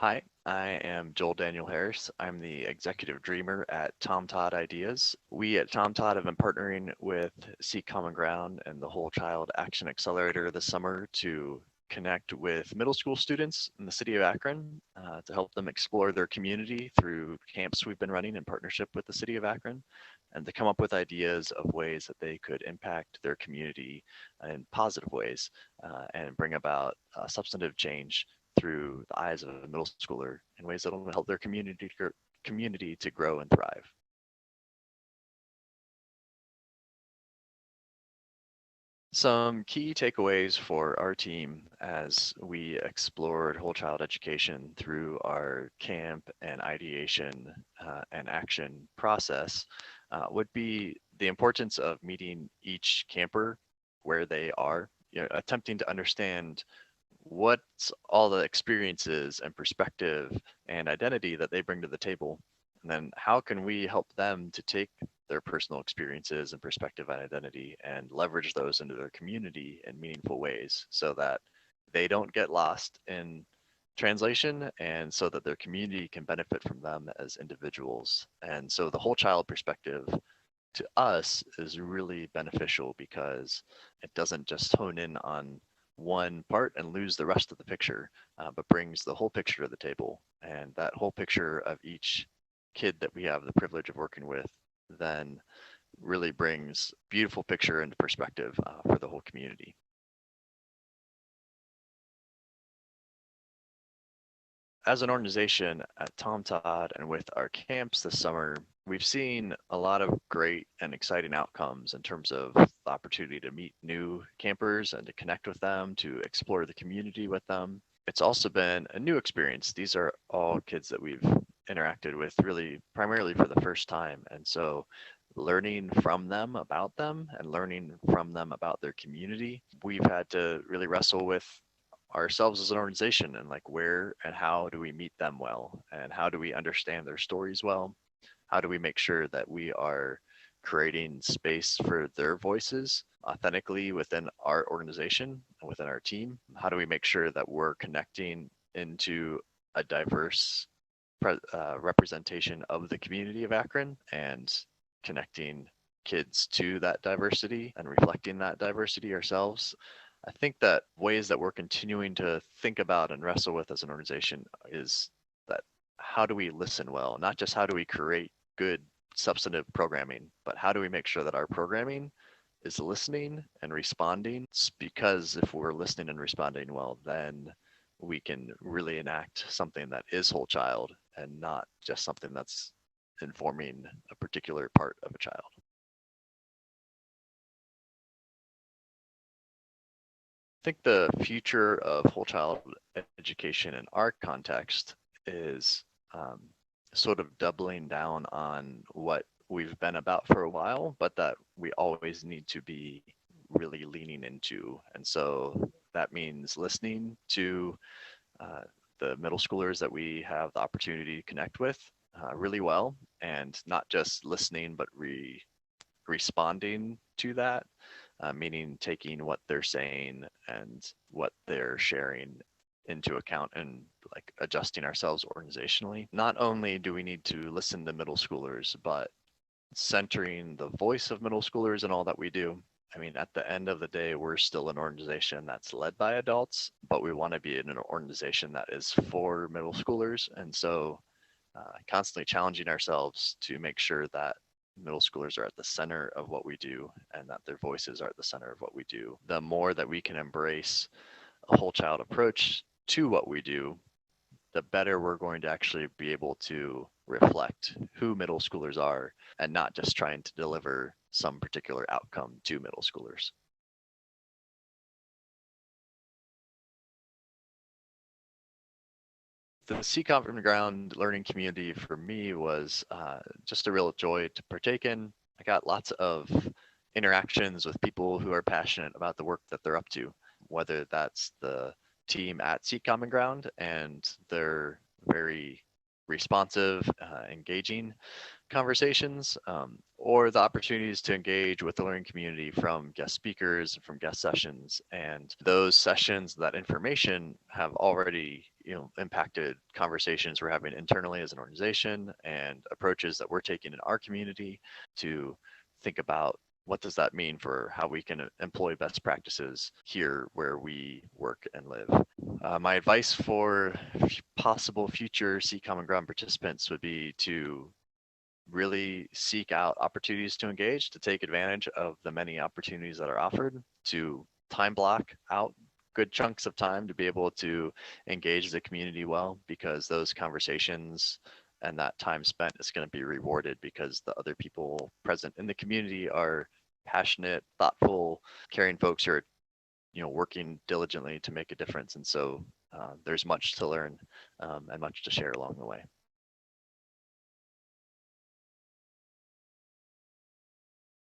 Hi, I am Joel Daniel Harris. I'm the executive dreamer at TomTod Ideas. We at TomTod have been partnering with Seek Common Ground and the Whole Child Action Accelerator this summer to connect with middle school students in the city of Akron to help them explore their community through camps we've been running in partnership with the city of Akron, and to come up with ideas of ways that they could impact their community in positive ways and bring about substantive change through the eyes of a middle schooler in ways that will help their community to grow and thrive. Some key takeaways for our team as we explored whole child education through our camp and ideation and action process would be the importance of meeting each camper where they are, attempting to understand what's all the experiences and perspective and identity that they bring to the table. And then how can we help them to take their personal experiences and perspective and identity and leverage those into their community in meaningful ways so that they don't get lost in translation and so that their community can benefit from them as individuals. And so the whole child perspective to us is really beneficial because it doesn't just hone in on one part and lose the rest of the picture, but brings the whole picture to the table. And that whole picture of each kid that we have the privilege of working with then really brings beautiful picture into perspective for the whole community. As an organization at TomTod and with our camps this summer, we've seen a lot of great and exciting outcomes in terms of the opportunity to meet new campers and to connect with them, to explore the community with them. It's also been a new experience. These are all kids that we've interacted with really primarily for the first time. And so learning from them about them and learning from them about their community, we've had to really wrestle with ourselves as an organization and like where and how do we meet them well and how do we understand their stories well, how do we make sure that we are creating space for their voices authentically within our organization and within our team, how do we make sure that we're connecting into a diverse representation of the community of Akron and connecting kids to that diversity and reflecting that diversity ourselves. I think that ways that we're continuing to think about and wrestle with as an organization is that how do we listen well? Not just how do we create good substantive programming, but how do we make sure that our programming is listening and responding? It's because if we're listening and responding well, then we can really enact something that is whole child and not just something that's informing a particular part of a child. I think the future of whole child education in our context is sort of doubling down on what we've been about for a while, but that we always need to be really leaning into. And so that means listening to the middle schoolers that we have the opportunity to connect with really well, and not just listening, but responding to that, meaning taking what they're saying and what they're sharing into account and like adjusting ourselves organizationally. Not only do we need to listen to middle schoolers, but centering the voice of middle schoolers in all that we do. I mean, at the end of the day, we're still an organization that's led by adults, but we want to be in an organization that is for middle schoolers. And so constantly challenging ourselves to make sure that middle schoolers are at the center of what we do and that their voices are at the center of what we do. The more that we can embrace a whole child approach to what we do, the better we're going to actually be able to reflect who middle schoolers are and not just trying to deliver some particular outcome to middle schoolers. The Seek Common Ground learning community for me was just a real joy to partake in. I got lots of interactions with people who are passionate about the work that they're up to, whether that's the team at Seek Common Ground and their very responsive, engaging conversations, or the opportunities to engage with the learning community from guest speakers, from guest sessions. And those sessions, that information have already, impacted conversations we're having internally as an organization and approaches that we're taking in our community to think about what does that mean for how we can employ best practices here where we work and live. My advice for possible future Seek Common Ground participants would be to really seek out opportunities to engage, to take advantage of the many opportunities that are offered, to time block out good chunks of time to be able to engage the community well, because those conversations and that time spent is going to be rewarded because the other people present in the community are passionate, thoughtful, caring folks who are, working diligently to make a difference. And so there's much to learn and much to share along the way.